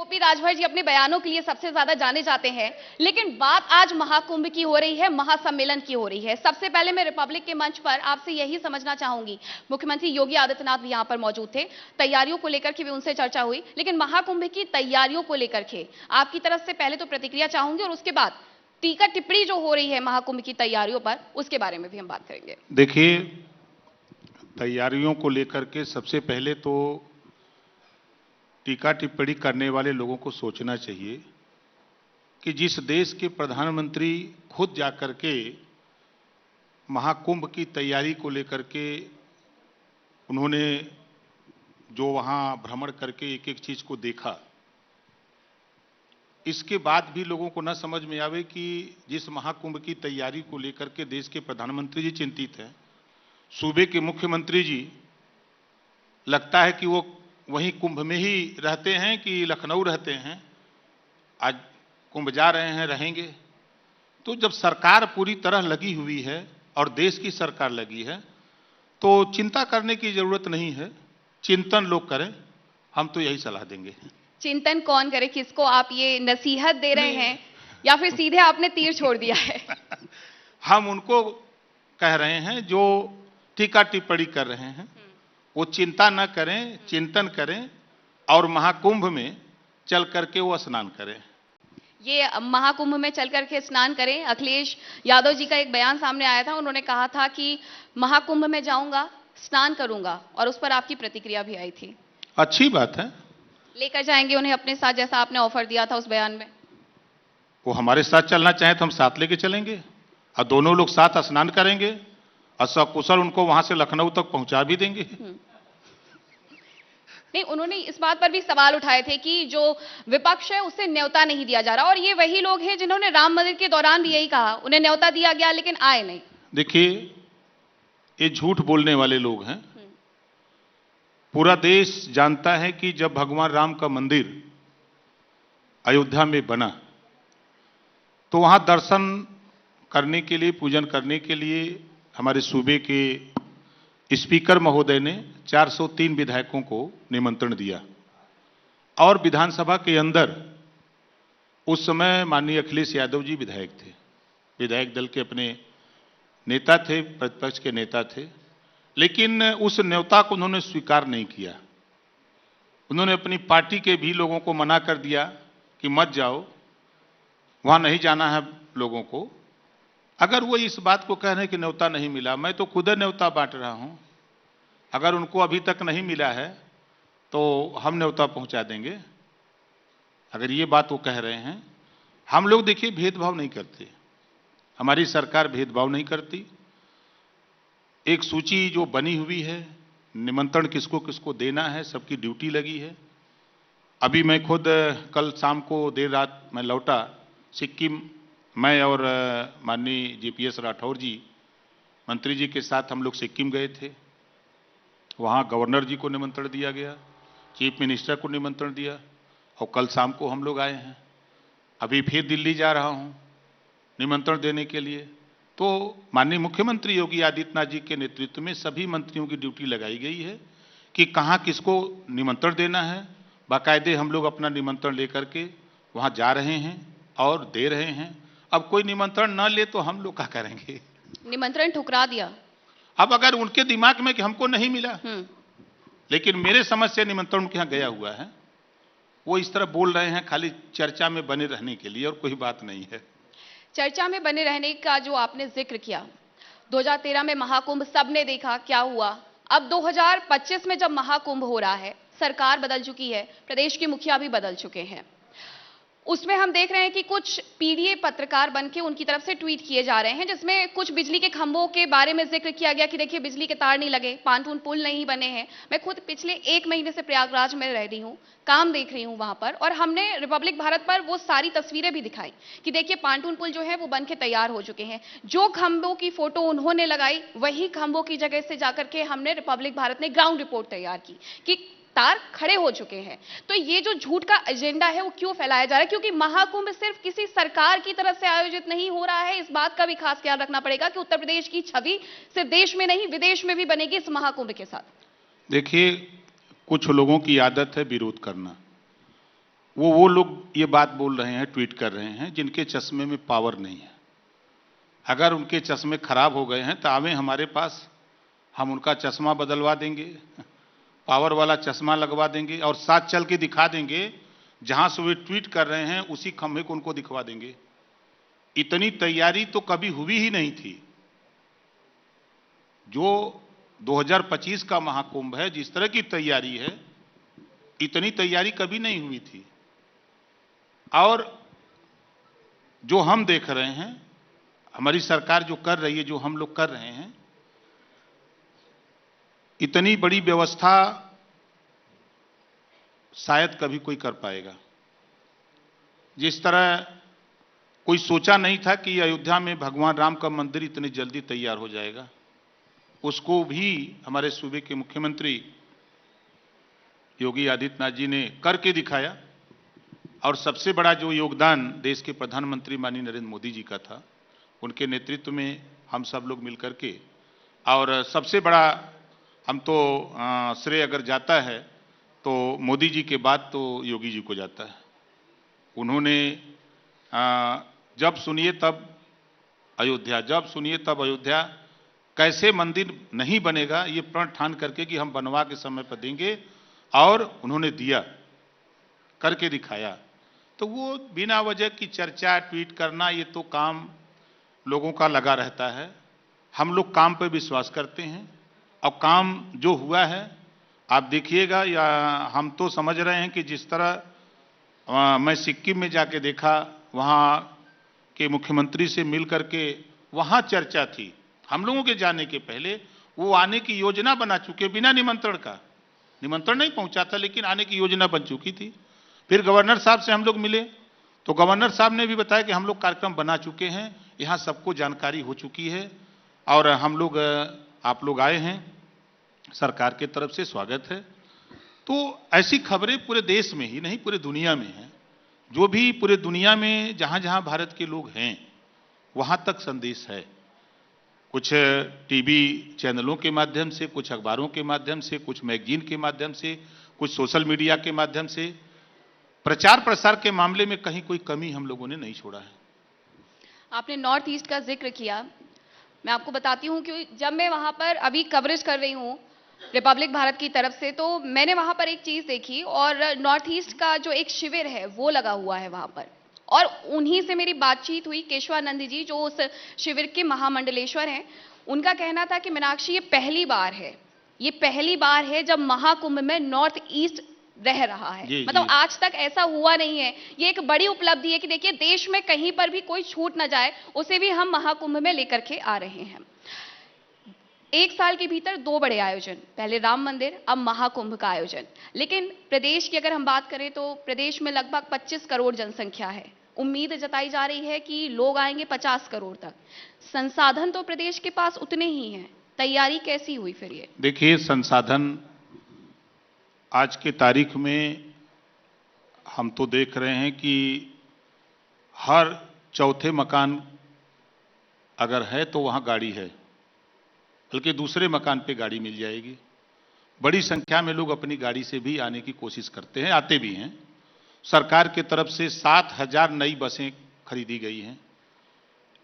गोपी राजभर जी अपने बयानों के लिए सबसे ज्यादा जाने जाते हैं, लेकिन बात आज महाकुंभ की हो रही है, महासम्मेलन की हो रही है। सबसे पहले मैं रिपब्लिक के मंच पर आपसे यही समझना चाहूंगी, मुख्यमंत्री योगी आदित्यनाथ भी यहां पर मौजूद थे, तैयारियों को लेकर के भी उनसे चर्चा हुई, लेकिन महाकुंभ की तैयारियों को लेकर के आपकी तरफ से पहले तो प्रतिक्रिया चाहूंगी और उसके बाद टीका टिप्पणी जो हो रही है महाकुंभ की तैयारियों पर, उसके बारे में भी हम बात करेंगे। देखिए, तैयारियों को लेकर के सबसे पहले तो टीका टिप्पणी करने वाले लोगों को सोचना चाहिए कि जिस देश के प्रधानमंत्री खुद जाकर के महाकुंभ की तैयारी को लेकर के उन्होंने जो वहां भ्रमण करके एक एक चीज को देखा, इसके बाद भी लोगों को न समझ में आवे कि जिस महाकुंभ की तैयारी को लेकर के देश के प्रधानमंत्री जी चिंतित हैं, सूबे के मुख्यमंत्री जी लगता है कि वो वहीं कुंभ में ही रहते हैं कि लखनऊ रहते हैं, आज कुंभ जा रहे हैं, रहेंगे। तो जब सरकार पूरी तरह लगी हुई है और देश की सरकार लगी है तो चिंता करने की जरूरत नहीं है, चिंतन लोग करें, हम तो यही सलाह देंगे। चिंतन कौन करे? किसको आप ये नसीहत दे रहे हैं या फिर सीधे आपने तीर छोड़ दिया है? हम उनको कह रहे हैं जो टीका टिप्पणी कर रहे हैं, वो चिंता न करें, चिंतन करें और महाकुंभ में चल करके वो स्नान करें। ये महाकुंभ में चल करके स्नान करें। अखिलेश यादव जी का एक बयान सामने आया था, उन्होंने कहा था कि महाकुंभ में जाऊंगा, स्नान करूंगा, और उस पर आपकी प्रतिक्रिया भी आई थी। अच्छी बात है, लेकर जाएंगे उन्हें अपने साथ जैसा आपने ऑफर दिया था उस बयान में? वो हमारे साथ चलना चाहे तो हम साथ लेके चलेंगे और दोनों लोग साथ स्नान करेंगे और सकुशल उनको वहां से लखनऊ तक पहुंचा भी देंगे। नहीं, उन्होंने इस बात पर भी सवाल उठाए थे कि जो विपक्ष है उसे न्योता नहीं दिया जा रहा, और ये वही लोग हैं जिन्होंने राम मंदिर के दौरान भी यही कहा, उन्हें न्योता दिया गया लेकिन आए नहीं। देखिए, ये झूठ बोलने वाले लोग हैं। पूरा देश जानता है कि जब भगवान राम का मंदिर अयोध्या में बना तो वहां दर्शन करने के लिए, पूजन करने के लिए हमारे सूबे के स्पीकर महोदय ने 403 विधायकों को निमंत्रण दिया और विधानसभा के अंदर उस समय माननीय अखिलेश यादव जी विधायक थे, विधायक दल के अपने नेता थे, प्रतिपक्ष के नेता थे, लेकिन उस न्योता को उन्होंने स्वीकार नहीं किया। उन्होंने अपनी पार्टी के भी लोगों को मना कर दिया कि मत जाओ, वहां नहीं जाना है लोगों को। अगर वो इस बात को कह रहे हैं कि न्योता नहीं मिला, मैं तो खुद न्योता बांट रहा हूं, अगर उनको अभी तक नहीं मिला है तो हम न्योता पहुंचा देंगे, अगर ये बात वो कह रहे हैं। हम लोग देखिए भेदभाव नहीं करते, हमारी सरकार भेदभाव नहीं करती। एक सूची जो बनी हुई है, निमंत्रण किसको किसको देना है, सबकी ड्यूटी लगी है। अभी मैं खुद कल शाम को देर रात मैं लौटा सिक्किम, मैं और माननीय जीपीएस राठौर जी मंत्री जी के साथ हम लोग सिक्किम गए थे। वहाँ गवर्नर जी को निमंत्रण दिया गया, चीफ मिनिस्टर को निमंत्रण दिया और कल शाम को हम लोग आए हैं। अभी फिर दिल्ली जा रहा हूँ निमंत्रण देने के लिए। तो माननीय मुख्यमंत्री योगी आदित्यनाथ जी के नेतृत्व में सभी मंत्रियों की ड्यूटी लगाई गई है कि कहाँ किसको निमंत्रण देना है। बाकायदे हम लोग अपना निमंत्रण लेकर के वहाँ जा रहे हैं और दे रहे हैं। अब कोई निमंत्रण न ले तो हम लोग क्या करेंगे? निमंत्रण ठुकरा दिया। अब अगर उनके दिमाग में कि हमको नहीं मिला, लेकिन मेरे समझ से निमंत्रण उनके यहाँ गया हुआ है, वो इस तरह बोल रहे हैं खाली चर्चा में बने रहने के लिए और कोई बात नहीं है। चर्चा में बने रहने का जो आपने जिक्र किया, 2013 में महाकुंभ सबने देखा क्या हुआ। अब 2025 में जब महाकुंभ हो रहा है, सरकार बदल चुकी है, प्रदेश के मुखिया भी बदल चुके हैं, उसमें हम देख रहे हैं कि कुछ पीडीए पत्रकार बनके उनकी तरफ से ट्वीट किए जा रहे हैं जिसमें कुछ बिजली के खंभों के बारे में जिक्र किया गया कि देखिए बिजली के तार नहीं लगे, पांटून पुल नहीं बने हैं। मैं खुद पिछले 1 महीने से प्रयागराज में रह रही हूं, काम देख रही हूं वहां पर, और हमने रिपब्लिक भारत पर वो सारी तस्वीरें भी दिखाई कि देखिए पांटून पुल जो है वो बन के तैयार हो चुके हैं। जो खंभों की फोटो उन्होंने लगाई वही खंभों की जगह से जाकर के हमने रिपब्लिक भारत ने ग्राउंड रिपोर्ट तैयार की कि तार खड़े हो चुके हैं। तो ये जो झूठ का एजेंडा है वो क्यों फैलाया जा रहा है? क्योंकि महाकुंभ सिर्फ किसी सरकार की तरफ से आयोजित नहीं हो रहा है, इस बात का भी खास ख्याल रखना पड़ेगा कि उत्तर प्रदेश की छवि सिर्फ देश में नहीं विदेश में भी बनेगी इस महाकुंभ के साथ। देखिए, कुछ लोगों की आदत है विरोध करना, वो लोग ये बात बोल रहे हैं, ट्वीट कर रहे हैं, जिनके चश्मे में पावर नहीं है। अगर उनके चश्मे खराब हो गए हैं तो आवे हमारे पास, हम उनका चश्मा बदलवा देंगे, पावर वाला चश्मा लगवा देंगे और साथ चल के दिखा देंगे। जहां से वे ट्वीट कर रहे हैं उसी खंभे को उनको दिखवा देंगे। इतनी तैयारी तो कभी हुई ही नहीं थी। जो 2025 का महाकुंभ है, जिस तरह की तैयारी है, इतनी तैयारी कभी नहीं हुई थी। और जो हम देख रहे हैं, हमारी सरकार जो कर रही है, जो हम लोग कर रहे हैं, इतनी बड़ी व्यवस्था शायद कभी कोई कर पाएगा। जिस तरह कोई सोचा नहीं था कि अयोध्या में भगवान राम का मंदिर इतनी जल्दी तैयार हो जाएगा, उसको भी हमारे सूबे के मुख्यमंत्री योगी आदित्यनाथ जी ने करके दिखाया। और सबसे बड़ा जो योगदान देश के प्रधानमंत्री माननीय नरेंद्र मोदी जी का था, उनके नेतृत्व में हम सब लोग मिलकर के, और सबसे बड़ा हम तो श्रेय अगर जाता है तो मोदी जी के बाद तो योगी जी को जाता है। उन्होंने जब सुनिए तब अयोध्या, जब सुनिए तब अयोध्या, कैसे मंदिर नहीं बनेगा ये प्रण ठान करके कि हम बनवा के समय पर देंगे, और उन्होंने दिया, करके दिखाया। तो वो बिना वजह की चर्चा, ट्वीट करना, ये तो काम लोगों का लगा रहता है। हम लोग काम पर विश्वास करते हैं और काम जो हुआ है आप देखिएगा। या हम तो समझ रहे हैं कि जिस तरह मैं सिक्किम में जाके देखा, वहाँ के मुख्यमंत्री से मिल करके वहाँ चर्चा थी। हम लोगों के जाने के पहले वो आने की योजना बना चुके, बिना निमंत्रण का। निमंत्रण नहीं पहुंचा था, लेकिन आने की योजना बन चुकी थी। फिर गवर्नर साहब से हम लोग मिले तो गवर्नर साहब ने भी बताया कि हम लोग कार्यक्रम बना चुके हैं, यहाँ सबको जानकारी हो चुकी है और हम लोग, आप लोग आए हैं, सरकार के तरफ से स्वागत है। तो ऐसी खबरें पूरे देश में ही नहीं, पूरे दुनिया में हैं। जो भी पूरे दुनिया में जहां जहां भारत के लोग हैं, वहां तक संदेश है। कुछ टीवी चैनलों के माध्यम से, कुछ अखबारों के माध्यम से, कुछ मैगजीन के माध्यम से, कुछ सोशल मीडिया के माध्यम से, प्रचार प्रसार के मामले में कहीं कोई कमी हम लोगों ने नहीं छोड़ा है। आपने नॉर्थ ईस्ट का जिक्र किया। मैं आपको बताती हूं कि जब मैं वहां पर अभी कवरेज कर रही हूं रिपब्लिक भारत की तरफ से, तो मैंने वहां पर एक चीज देखी, और नॉर्थ ईस्ट का जो एक शिविर है वो लगा हुआ है वहां पर, और उन्हीं से मेरी बातचीत हुई। केशवानंद जी जो उस शिविर के महामंडलेश्वर हैं, उनका कहना था कि मीनाक्षी ये पहली बार है जब महाकुंभ में नॉर्थ ईस्ट रह रहा है। मतलब आज तक ऐसा हुआ नहीं है। ये एक बड़ी उपलब्धि है कि देखिए देश में कहीं पर भी कोई छूट ना जाए, उसे भी हम महाकुंभ में लेकर के आ रहे हैं। एक साल के भीतर 2 बड़े आयोजन, पहले राम मंदिर, अब महाकुंभ का आयोजन। लेकिन प्रदेश की अगर हम बात करें तो प्रदेश में लगभग 25 करोड़ जनसंख्या है। उम्मीद जताई जा रही है कि लोग आएंगे 50 करोड़ तक। संसाधन तो प्रदेश के पास उतने ही हैं। तैयारी कैसी हुई फिर ये? देखिए, संसाधन आज के तारीख में हम तो देख रहे हैं कि हर चौथे मकान अगर है तो वहां गाड़ी है, बल्कि दूसरे मकान पे गाड़ी मिल जाएगी। बड़ी संख्या में लोग अपनी गाड़ी से भी आने की कोशिश करते हैं, आते भी हैं। सरकार की तरफ से 7,000 नई बसें खरीदी गई हैं,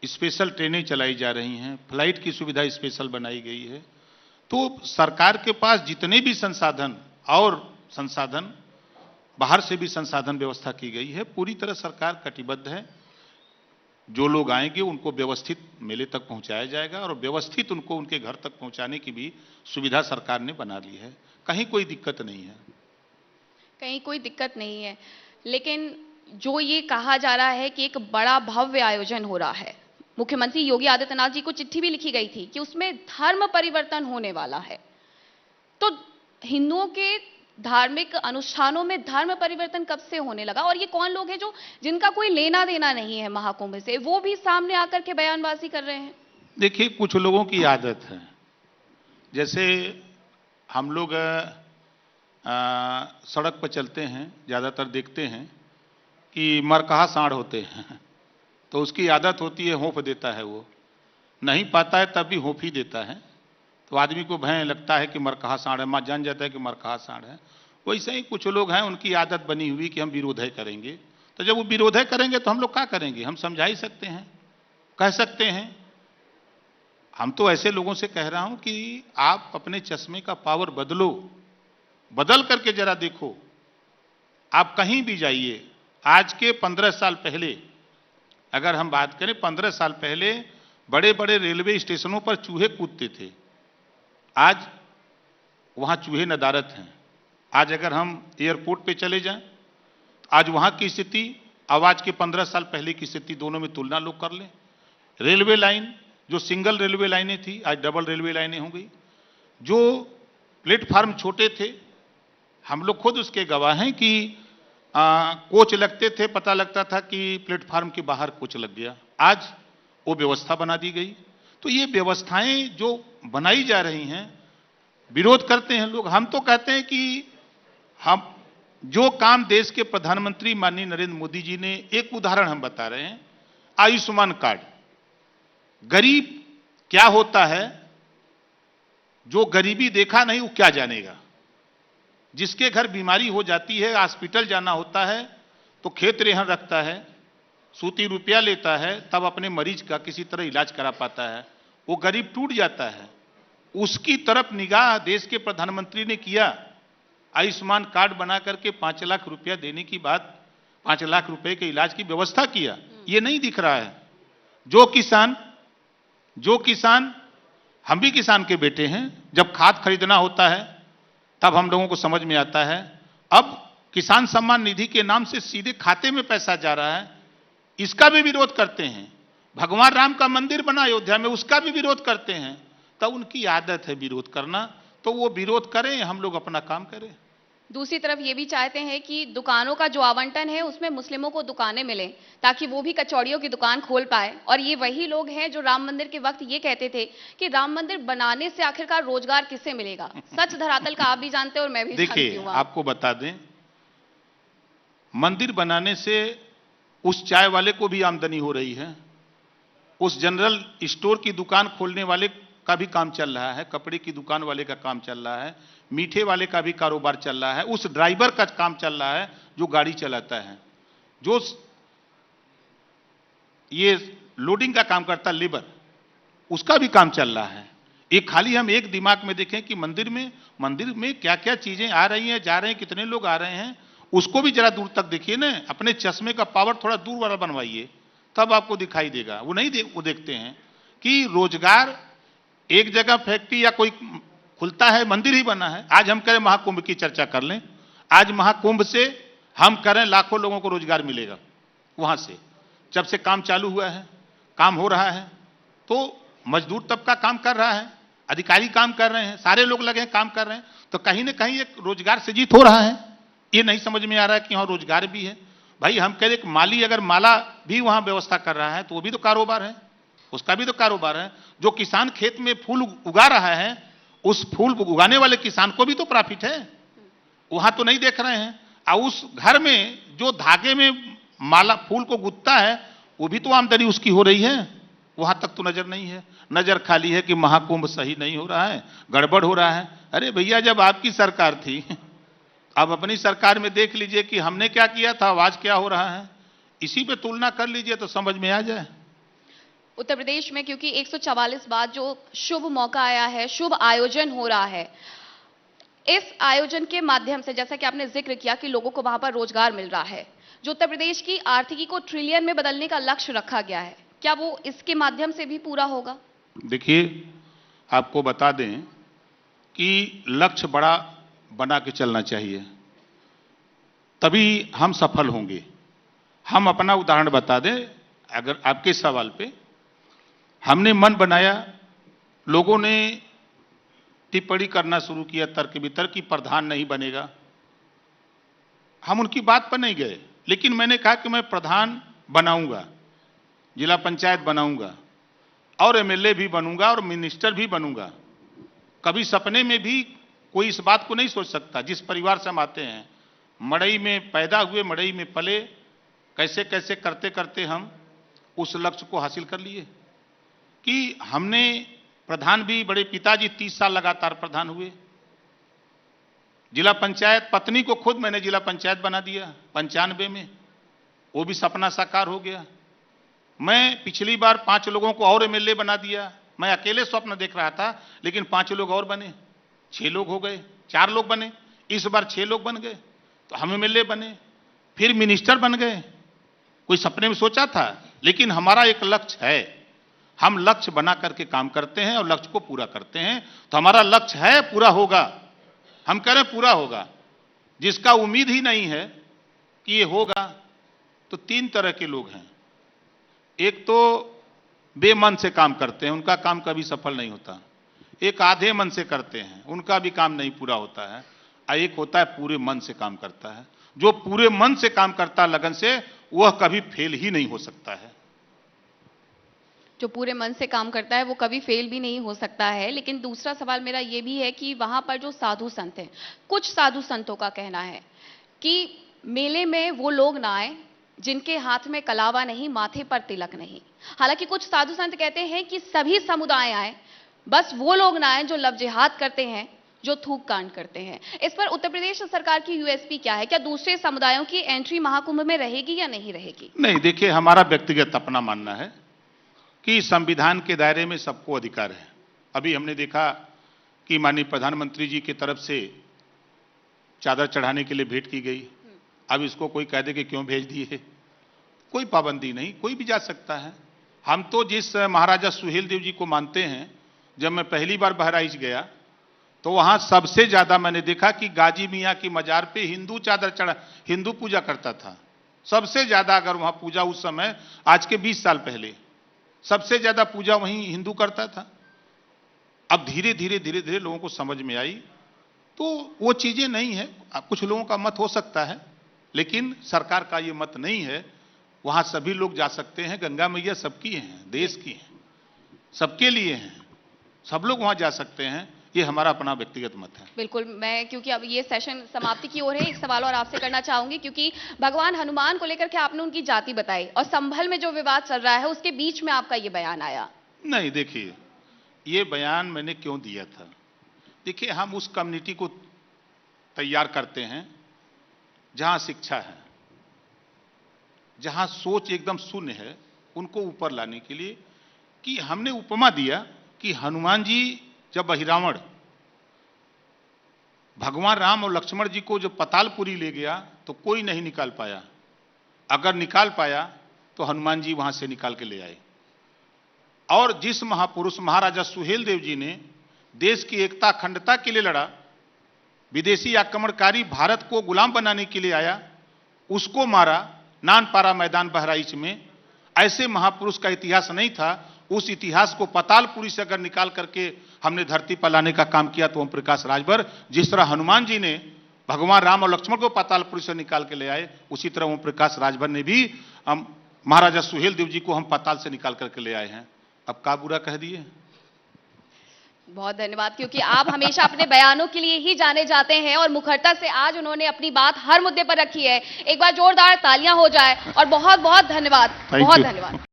स्पेशल ट्रेनें चलाई जा रही हैं, फ्लाइट की सुविधा स्पेशल बनाई गई है। तो सरकार के पास जितने भी संसाधन और संसाधन, बाहर से भी संसाधन व्यवस्था की गई है। पूरी तरह सरकार कटिबद्ध है। जो लोग आएंगे उनको व्यवस्थित मेले तक पहुंचाया जाएगा और व्यवस्थित उनको उनके घर तक पहुंचाने की भी सुविधा सरकार ने बना ली है। कहीं कोई दिक्कत नहीं है। कहीं कोई दिक्कत नहीं है, लेकिन जो ये कहा जा रहा है कि एक बड़ा भव्य आयोजन हो रहा है, मुख्यमंत्री योगी आदित्यनाथ जी को चिट्ठी भी लिखी गई थी कि उसमें धर्म परिवर्तन होने वाला है। तो हिंदुओं के धार्मिक अनुष्ठानों में धर्म परिवर्तन कब से होने लगा? और ये कौन लोग हैं जो जिनका कोई लेना देना नहीं है महाकुंभ से, वो भी सामने आकर के बयानबाजी कर रहे हैं? देखिए, कुछ लोगों की आदत है, जैसे हम लोग सड़क पर चलते हैं, ज्यादातर देखते हैं कि मरकहा सांड होते हैं, तो उसकी आदत होती है होंफ देता है। वो नहीं पाता है तब भी होंफ ही देता है। तो आदमी को भय लगता है कि मरकहा सांड है, मां जान जाता है कि मरकहा सांड है। वैसे ही कुछ लोग हैं, उनकी आदत बनी हुई कि हम विरोध करेंगे। तो जब वो विरोध करेंगे तो हम लोग क्या करेंगे? हम समझा ही सकते हैं, कह सकते हैं। हम तो ऐसे लोगों से कह रहा हूं कि आप अपने चश्मे का पावर बदलो, बदल करके जरा देखो। आप कहीं भी जाइए, आज के 15 साल पहले अगर हम बात करें, 15 साल पहले बड़े बड़े रेलवे स्टेशनों पर चूहे कूदते थे, आज वहां चूहे नदारत हैं। आज अगर हम एयरपोर्ट पे चले जाएं, आज वहां की स्थिति अब आज के 15 साल पहले की स्थिति, दोनों में तुलना लोग कर लें। रेलवे लाइन, जो सिंगल रेलवे लाइनें थी, आज डबल रेलवे लाइनें हो गई। जो प्लेटफार्म छोटे थे, हम लोग खुद उसके गवाह हैं कि कोच लगते थे, पता लगता था कि प्लेटफार्म के बाहर कोच लग गया। आज वो व्यवस्था बना दी गई। तो ये व्यवस्थाएं जो बनाई जा रही हैं, विरोध करते हैं लोग। हम तो कहते हैं कि हम जो काम देश के प्रधानमंत्री माननीय नरेंद्र मोदी जी ने, एक उदाहरण हम बता रहे हैं, आयुष्मान कार्ड। गरीब क्या होता है, जो गरीबी देखा नहीं वो क्या जानेगा। जिसके घर बीमारी हो जाती है, हॉस्पिटल जाना होता है, तो खेत रेहन रखता है, सूती रुपया लेता है, तब अपने मरीज का किसी तरह इलाज करा पाता है। वो गरीब टूट जाता है। उसकी तरफ निगाह देश के प्रधानमंत्री ने किया। आयुष्मान कार्ड बना करके 5 लाख रुपया देने की बात, 5 लाख रुपए के इलाज की व्यवस्था किया। ये नहीं दिख रहा है। जो किसान, हम भी किसान के बेटे हैं, जब खाद खरीदना होता है तब हम लोगों को समझ में आता है। अब किसान सम्मान निधि के नाम से सीधे खाते में पैसा जा रहा है, इसका भी विरोध करते हैं। भगवान राम का मंदिर बना अयोध्या में, उसका भी विरोध करते हैं। तो उनकी आदत है विरोध करना, तो वो विरोध करें, हम लोग अपना काम करें। दूसरी तरफ ये भी चाहते हैं कि दुकानों का जो आवंटन है उसमें मुस्लिमों को दुकानें मिलें, ताकि वो भी कचौड़ियों की दुकान खोल पाए। और ये वही लोग हैं जो राम मंदिर के वक्त ये कहते थे कि राम मंदिर बनाने से आखिरकार रोजगार किससे मिलेगा। सच धरातल का आप भी जानते हैं और मैं भी जानती हूँ। देखिए, आपको बता दें, मंदिर बनाने से उस चाय वाले को भी आमदनी हो रही है, उस जनरल स्टोर की दुकान खोलने वाले का भी काम चल रहा है, कपड़े की दुकान वाले का काम चल रहा है, मीठे वाले का भी कारोबार चल रहा है, उस ड्राइवर का काम चल रहा है जो गाड़ी चलाता है, जो ये लोडिंग का काम करता है लेबर, उसका भी काम चल रहा है। एक खाली हम एक दिमाग में देखें कि मंदिर में क्या क्या चीजें आ रही हैं, जा रहे हैं, कितने लोग आ रहे हैं, उसको भी जरा दूर तक देखिए ना। अपने चश्मे का पावर थोड़ा दूर वाला बनवाइए, तब आपको दिखाई देगा। वो नहीं वो देखते हैं कि रोजगार एक जगह फैक्ट्री या कोई खुलता है, मंदिर ही बना है। आज हम करें महाकुंभ की चर्चा कर लें, आज महाकुंभ से हम करें लाखों लोगों को रोजगार मिलेगा। वहां से जब से काम चालू हुआ है, काम हो रहा है, तो मजदूर तबका काम कर रहा है, अधिकारी काम कर रहे हैं, सारे लोग लगे हैं काम कर रहे हैं, तो कहीं ना कहीं एक रोजगार सृजित हो रहा है। ये नहीं समझ में आ रहा है कि वहां रोजगार भी है। भाई हम कह रहे कि माली अगर माला भी वहां व्यवस्था कर रहा है तो वो भी तो कारोबार है, उसका भी तो कारोबार है। जो किसान खेत में फूल उगा रहा है, उस फूल उगाने वाले किसान को भी तो प्रॉफिट है, वहां तो नहीं देख रहे हैं। और उस घर में जो धागे में माला फूल को गुथता है, वो भी तो आमदनी उसकी हो रही है, वहां तक तो नजर नहीं है। नजर खाली है कि महाकुंभ सही नहीं हो रहा है, गड़बड़ हो रहा है। अरे भैया, जब आपकी सरकार थी, आप अपनी सरकार में देख लीजिए कि हमने क्या किया था, आज क्या हो रहा है, इसी पे तुलना कर लीजिए तो समझ में आ जाए। उत्तर प्रदेश में क्योंकि 144 बाद जो शुभ मौका आया है, शुभ आयोजन हो रहा है, इस आयोजन के माध्यम से जैसा कि आपने जिक्र किया कि लोगों को वहां पर रोजगार मिल रहा है, जो उत्तर प्रदेश की आर्थिकी को ट्रिलियन में बदलने का लक्ष्य रखा गया है, क्या वो इसके माध्यम से भी पूरा होगा? देखिए, आपको बता दें कि लक्ष्य बड़ा बना के चलना चाहिए, तभी हम सफल होंगे। हम अपना उदाहरण बता दें, अगर आपके सवाल पे हमने मन बनाया, लोगों ने टिप्पणी करना शुरू किया तर्क वितर्क कि प्रधान नहीं बनेगा। हम उनकी बात पर नहीं गए, लेकिन मैंने कहा कि मैं प्रधान बनाऊंगा, जिला पंचायत बनाऊंगा और एमएलए भी बनूंगा और मिनिस्टर भी बनूंगा। कभी सपने में भी कोई इस बात को नहीं सोच सकता। जिस परिवार से हम आते हैं, मड़ई में पैदा हुए, मड़ई में पले, कैसे कैसे करते करते हम उस लक्ष्य को हासिल कर लिए कि हमने प्रधान भी, बड़े पिताजी 30 साल लगातार प्रधान हुए, जिला पंचायत, पत्नी को खुद मैंने जिला पंचायत बना दिया 95 में, वो भी सपना साकार हो गया। मैं पिछली बार 5 लोगों को और एमएलए बना दिया। मैं अकेले स्वप्न देख रहा था, लेकिन 5 लोग और बने, 6 लोग हो गए, 4 लोग बने, इस बार 6 लोग बन गए, तो हम एमएलए बने, फिर मिनिस्टर बन गए। कोई सपने में सोचा था? लेकिन हमारा एक लक्ष्य है, हम लक्ष्य बना करके काम करते हैं और लक्ष्य को पूरा करते हैं। तो हमारा लक्ष्य है, पूरा होगा, हम कह रहे हैं पूरा होगा। जिसका उम्मीद ही नहीं है कि ये होगा, तो 3 तरह के लोग हैं। एक तो बेमन से काम करते हैं, उनका काम कभी सफल नहीं होता। एक आधे मन से करते हैं, उनका भी काम नहीं पूरा होता है। और एक होता है पूरे मन से काम करता है। जो पूरे मन से काम करता है लगन से, वह कभी फेल ही नहीं हो सकता है। जो पूरे मन से काम करता है वो कभी फेल भी नहीं हो सकता है। लेकिन दूसरा सवाल मेरा ये भी है कि वहां पर जो साधु संत हैं, कुछ साधु संतों का कहना है कि मेले में वो लोग ना आए जिनके हाथ में कलावा नहीं, माथे पर तिलक नहीं। हालांकि कुछ साधु संत कहते हैं कि सभी समुदाय आए, बस वो लोग ना आए जो लव जिहाद करते हैं, जो थूक कांड करते हैं। इस पर उत्तर प्रदेश सरकार की यूएसपी क्या है? क्या दूसरे समुदायों की एंट्री महाकुंभ में रहेगी या नहीं रहेगी? नहीं, देखिए, हमारा व्यक्तिगत अपना मानना है कि संविधान के दायरे में सबको अधिकार है। अभी हमने देखा कि माननीय प्रधानमंत्री जी की तरफ से चादर चढ़ाने के लिए भेंट की गई। अब इसको कोई कह दे कि क्यों भेज दिए, कोई पाबंदी नहीं, कोई भी जा सकता है। हम तो जिस महाराजा सुहेलदेव जी को मानते हैं, जब मैं पहली बार बहराइच गया तो वहां सबसे ज्यादा मैंने देखा कि गाजी मियां की मजार पे हिंदू चादर चढ़ा, हिंदू पूजा करता था सबसे ज्यादा। अगर वहां पूजा उस समय, आज के 20 साल पहले, सबसे ज्यादा पूजा वहीं हिंदू करता था। अब धीरे धीरे लोगों को समझ में आई, तो वो चीजें नहीं है। कुछ लोगों का मत हो सकता है, लेकिन सरकार का ये मत नहीं है। वहां सभी लोग जा सकते हैं। गंगा मैया सबकी हैं, देश की हैं, सबके लिए हैं, सब लोग वहां जा सकते हैं। ये हमारा अपना व्यक्तिगत मत है। बिल्कुल। मैं, क्योंकि अब ये सेशन समाप्ति की ओर है, एक सवाल और आपसे करना चाहूंगी, क्योंकि भगवान हनुमान को लेकर के आपने उनकी जाति बताई और संभल में जो विवाद चल रहा है उसके बीच में आपका ये बयान आया। नहीं, देखिए, ये बयान मैंने क्यों दिया था? देखिए, हम उस कम्युनिटी को तैयार करते हैं जहां शिक्षा है, जहां सोच एकदम शून्य है, उनको ऊपर लाने के लिए। कि हमने उपमा दिया कि हनुमान जी जब बहिरावण भगवान राम और लक्ष्मण जी को जब पतालपुरी ले गया तो कोई नहीं निकाल पाया। अगर निकाल पाया तो हनुमान जी वहां से निकाल के ले आए। और जिस महापुरुष महाराजा सुहेलदेव जी ने देश की एकता अखंडता के लिए लड़ा, विदेशी आक्रमणकारी भारत को गुलाम बनाने के लिए आया, उसको मारा नानपारा मैदान बहराइच में। ऐसे महापुरुष का इतिहास नहीं था। उस इतिहास को पतालपुरी से अगर निकाल करके हमने धरती पर लाने का काम किया तो ओम प्रकाश राजभर, जिस तरह हनुमान जी ने भगवान राम और लक्ष्मण को पतालपुरी से निकाल के ले आए, उसी तरह ओम प्रकाश राजभर ने भी महाराजा सुहेलदेव जी को हम पाताल से निकाल करके ले आए हैं। अब का बुरा कह दिए? बहुत धन्यवाद, क्योंकि आप हमेशा अपने बयानों के लिए ही जाने जाते हैं और मुखरता से आज उन्होंने अपनी बात हर मुद्दे पर रखी है। एक बार जोरदार तालियां हो जाए और बहुत बहुत धन्यवाद, बहुत धन्यवाद।